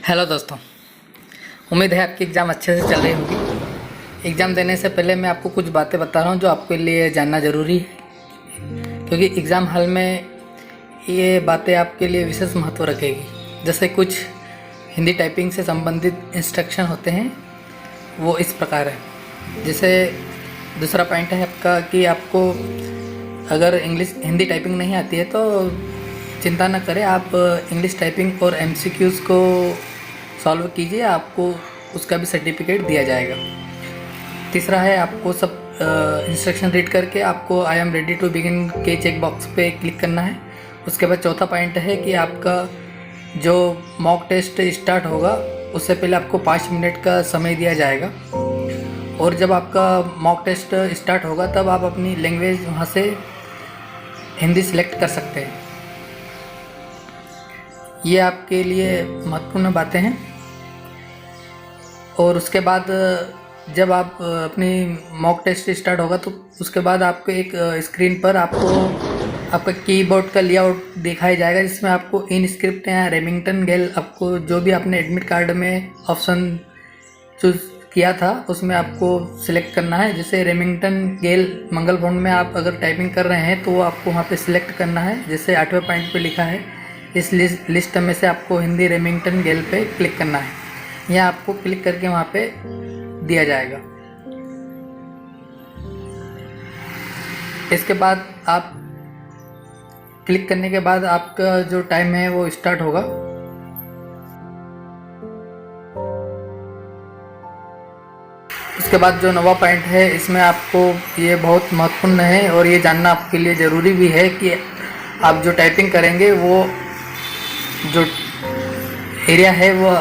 Hello दोस्तों, उम्मीद है आपकी एग्ज़ाम अच्छे से चल रही होगी। एग्ज़ाम देने से पहले मैं आपको कुछ बातें बता रहा हूँ जो आपके लिए जानना ज़रूरी है, क्योंकि एग्ज़ाम हॉल में ये बातें आपके लिए विशेष महत्व रखेगी। जैसे कुछ हिंदी टाइपिंग से संबंधित इंस्ट्रक्शन होते हैं, वो इस प्रकार है। जैसे दूसरा पॉइंट है आपका कि आपको अगर हिंदी टाइपिंग नहीं आती है तो चिंता न करें, आप इंग्लिश टाइपिंग और एमसीक्यूज़ को सॉल्व कीजिए, आपको उसका भी सर्टिफिकेट दिया जाएगा। तीसरा है, आपको सब इंस्ट्रक्शन रीड करके आपको I am ready to begin के चेक बॉक्स पे क्लिक करना है। उसके बाद चौथा पॉइंट है कि आपका जो मॉक टेस्ट स्टार्ट होगा उससे पहले आपको 5 मिनट का समय दिया जाएगा, और जब आपका मॉक टेस्ट स्टार्ट होगा तब आप अपनी लैंग्वेज वहाँ से हिंदी सिलेक्ट कर सकते हैं। ये आपके लिए महत्वपूर्ण बातें हैं। और उसके बाद जब आप अपनी मॉक टेस्ट स्टार्ट होगा तो उसके बाद आपको एक स्क्रीन पर आपको आपका कीबोर्ड का लेआउट दिखाया जाएगा, जिसमें आपको इन स्क्रिप्ट या रेमिंगटन गेल, आपको जो भी आपने एडमिट कार्ड में ऑप्शन चूज़ किया था उसमें आपको सिलेक्ट करना है। जैसे रेमिंगटन गेल मंगल भवन में आप अगर टाइपिंग कर रहे हैं तो वो आपको वहाँ पे सिलेक्ट करना है। जैसे 8वें पॉइंट पे लिखा है, इस लिस्ट में से आपको हिंदी रेमिंगटन गेल पे क्लिक करना है। यह आपको क्लिक करके वहाँ पे दिया जाएगा। इसके बाद आप क्लिक करने के बाद आपका जो टाइम है वो स्टार्ट होगा। उसके बाद जो 9वां पॉइंट है, इसमें आपको ये बहुत महत्वपूर्ण है और ये जानना आपके लिए ज़रूरी भी है कि आप जो टाइपिंग करेंगे वो जो एरिया है वो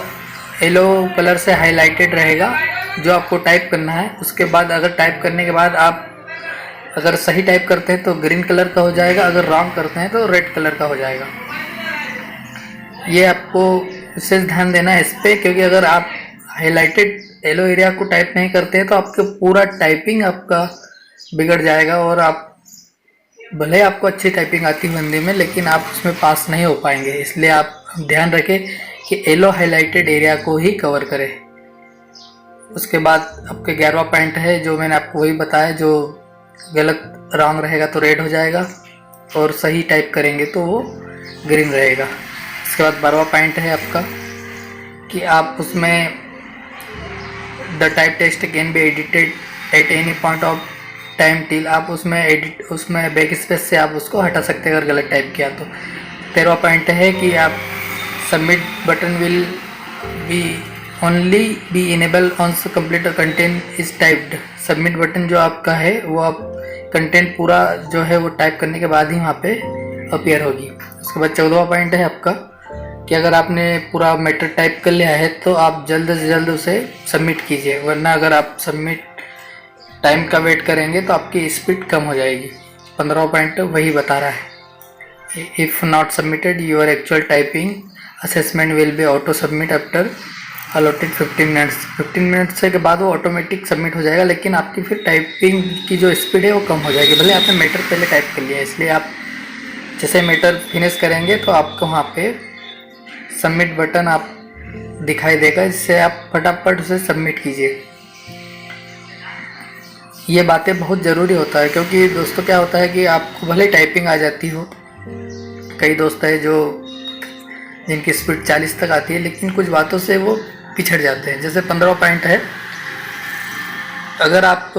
येलो कलर से हाईलाइटेड रहेगा जो आपको टाइप करना है। उसके बाद अगर टाइप करने के बाद आप अगर सही टाइप करते हैं तो ग्रीन कलर का हो जाएगा, अगर रॉन्ग करते हैं तो रेड कलर का हो जाएगा। ये आपको विशेष ध्यान देना है इस पर, क्योंकि अगर आप हाईलाइटेड येलो एरिया को टाइप नहीं करते हैं तो आपके पूरा टाइपिंग आपका बिगड़ जाएगा, और आप भले आपको अच्छी टाइपिंग आती है हिंदी में लेकिन आप उसमें पास नहीं हो पाएंगे। इसलिए आप ध्यान रखें कि येलो हाईलाइटेड एरिया को ही कवर करें। उसके बाद आपके 11वां पॉइंट है, जो मैंने आपको वही बताया, जो गलत रॉन्ग रहेगा तो रेड हो जाएगा और सही टाइप करेंगे तो वो ग्रीन रहेगा। उसके बाद 12वां पॉइंट है आपका कि आप उसमें the type text can be edited at any point of time till, आप उसमें बैक स्पेस से आप उसको हटा सकते हैं अगर गलत टाइप किया तो। 13वां पॉइंट है कि आप submit button will be only be enable once complete content is typed. Submit button जो आपका है वो आप कंटेंट पूरा जो है वो टाइप करने के बाद ही वहाँ पे अपीयर होगी। उसके बाद 14वां पॉइंट है आपका कि अगर आपने पूरा मैटर टाइप कर लिया है तो आप जल्द से जल्द उसे सबमिट कीजिए, वरना अगर आप सबमिट टाइम का वेट करेंगे तो आपकी स्पीड कम हो जाएगी। 15वां पॉइंट वही बता रहा है, if not submitted your actual typing assessment will be auto submit after allotted 15 minutes. 15 minutes के बाद वो ऑटोमेटिक सबमिट हो जाएगा, लेकिन आपकी फिर टाइपिंग की जो स्पीड है वो कम हो जाएगी, भले आपने मैटर पहले टाइप कर लिया है। इसलिए आप जैसे मैटर फिनिश करेंगे तो आपको वहाँ पे सबमिट बटन आप दिखाई देगा, जिससे आप फटाफट उसे सबमिट कीजिए। ये बातें बहुत ज़रूरी होता है, क्योंकि दोस्तों क्या होता है कि आपको भले टाइपिंग आ जाती हो, कई दोस्त है जो जिनकी स्पीड 40 तक आती है लेकिन कुछ बातों से वो पिछड़ जाते हैं। जैसे 15वां पॉइंट है, अगर आप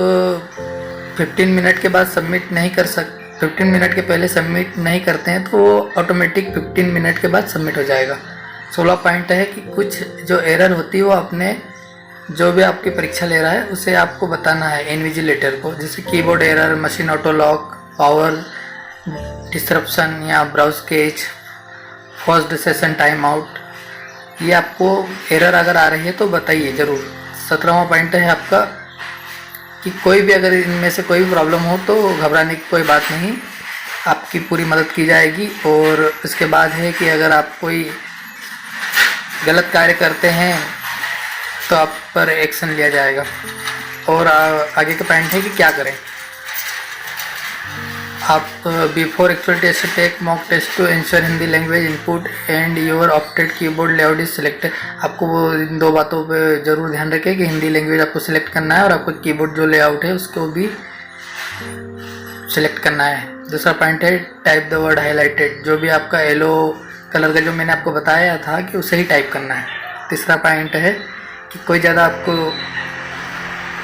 15 मिनट के बाद सबमिट नहीं कर 15 मिनट के पहले सबमिट नहीं करते हैं तो वो ऑटोमेटिक 15 मिनट के बाद सबमिट हो जाएगा। 16वां पॉइंट है कि कुछ जो एरर होती है वो अपने जो भी आपकी परीक्षा ले रहा है उसे आपको बताना है इन्विजिलेटर को। जैसे keyboard error, machine auto lock, power disruption या browser crash, first session time out, ये आपको एरर अगर आ रही है तो बताइए ज़रूर। 17वां पॉइंट है आपका कि कोई भी अगर इनमें से कोई भी प्रॉब्लम हो तो घबराने की कोई बात नहीं, आपकी पूरी मदद की जाएगी। और इसके बाद है कि अगर आप कोई गलत कार्य करते हैं तो आप पर एक्शन लिया जाएगा। और आगे का पॉइंट है कि क्या करें। आप before actual test take mock test to ensure Hindi language input and your opted keyboard layout is selected. आपको वो इन दो बातों पे ज़रूर ध्यान रखें कि हिंदी लैंग्वेज आपको सिलेक्ट करना है और आपको कीबोर्ड जो लेआउट है उसको भी सिलेक्ट करना है। दूसरा पॉइंट है टाइप द वर्ड हाईलाइटेड, जो भी आपका येलो कलर का जो मैंने आपको बताया था कि उसे ही टाइप करना है। तीसरा पॉइंट है कि कोई ज़्यादा आपको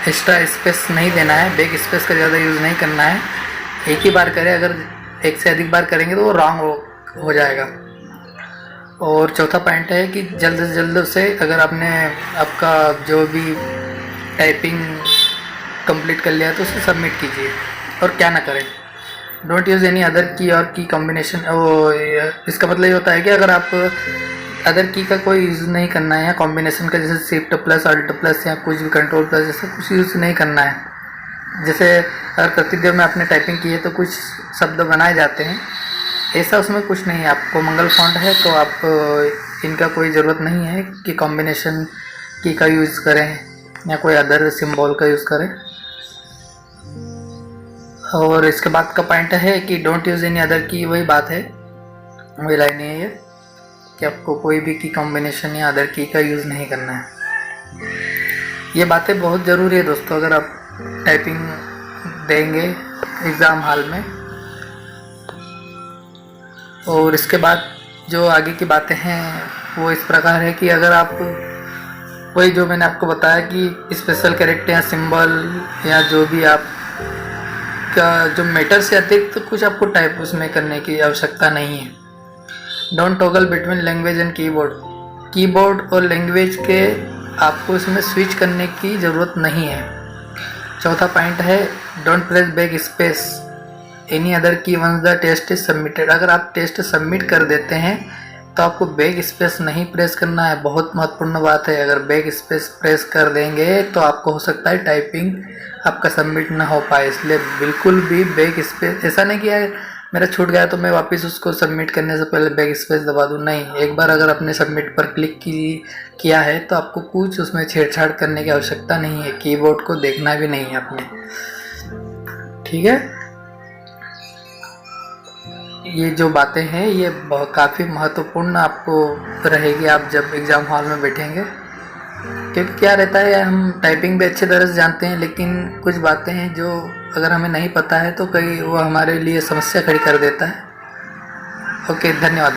एक्स्ट्रा स्पेस नहीं देना है, बैक स्पेस का ज़्यादा यूज़ नहीं करना है। एक ही बार करें, अगर एक से अधिक बार करेंगे तो वो रॉन्ग हो जाएगा। और चौथा पॉइंट है कि जल्द से जल्द से अगर आपने आपका जो भी टाइपिंग कंप्लीट कर लिया तो उसे सबमिट कीजिए और क्या ना करें। डोंट यूज़ एनी अदर की और की कॉम्बिनेशन। इसका मतलब ये होता है कि अगर आप अदर की का कोई यूज़ नहीं करना है या कॉम्बिनेशन का, जैसे शिफ्ट प्लस अल्ट प्लस या कुछ भी कंट्रोल प्लस जैसा कुछ यूज़ नहीं करना है। जैसे अगर प्रतिदेव में आपने टाइपिंग की है तो कुछ शब्द बनाए जाते हैं, ऐसा उसमें कुछ नहीं है। आपको मंगल फॉन्ट है तो आप इनका कोई ज़रूरत नहीं है कि कॉम्बिनेशन की का यूज़ करें या कोई अदर सिंबल का यूज़ करें। और इसके बाद का पॉइंट है कि डोंट यूज़ एनी अदर की, वही बात है, वही लाइन है ये कि आपको कोई भी की कॉम्बिनेशन या अदर की का यूज़ नहीं करना है। ये बातें बहुत ज़रूरी है दोस्तों, अगर आप टाइपिंग देंगे एग्ज़ाम हॉल में। और इसके बाद जो आगे की बातें हैं वो इस प्रकार है कि अगर आप वही जो मैंने आपको बताया कि स्पेशल कैरेक्टर या सिंबल या जो भी आप का जो मैटर से अतिरिक्त तो कुछ आपको टाइप उसमें करने की आवश्यकता नहीं है। Don't toggle between language and keyboard, keyboard और लैंग्वेज के आपको इसमें स्विच करने की ज़रूरत नहीं है। चौथा पॉइंट है don't press backspace any other key once the test is submitted. अगर आप टेस्ट सबमिट कर देते हैं तो आपको बैक स्पेस नहीं प्रेस करना है। बहुत महत्वपूर्ण बात है, अगर बैक स्पेस प्रेस कर देंगे तो आपको हो सकता है टाइपिंग आपका सबमिट ना हो पाए। इसलिए बिल्कुल भी बैक स्पेस, ऐसा नहीं किया मेरा छूट गया तो मैं वापस उसको सबमिट करने से पहले बैक स्पेस दबा दूँ, नहीं। एक बार अगर आपने सबमिट पर क्लिक किया है तो आपको कुछ उसमें छेड़छाड़ करने की आवश्यकता नहीं है, कीबोर्ड को देखना भी नहीं है आपने, ठीक है। ये जो बातें हैं ये काफ़ी महत्वपूर्ण आपको रहेगी आप जब एग्ज़ाम हॉल में बैठेंगे, क्योंकि क्या रहता है हम टाइपिंग भी अच्छे तरह से जानते हैं लेकिन कुछ बातें हैं जो अगर हमें नहीं पता है तो कहीं वो हमारे लिए समस्या खड़ी कर देता है। ओके, धन्यवाद।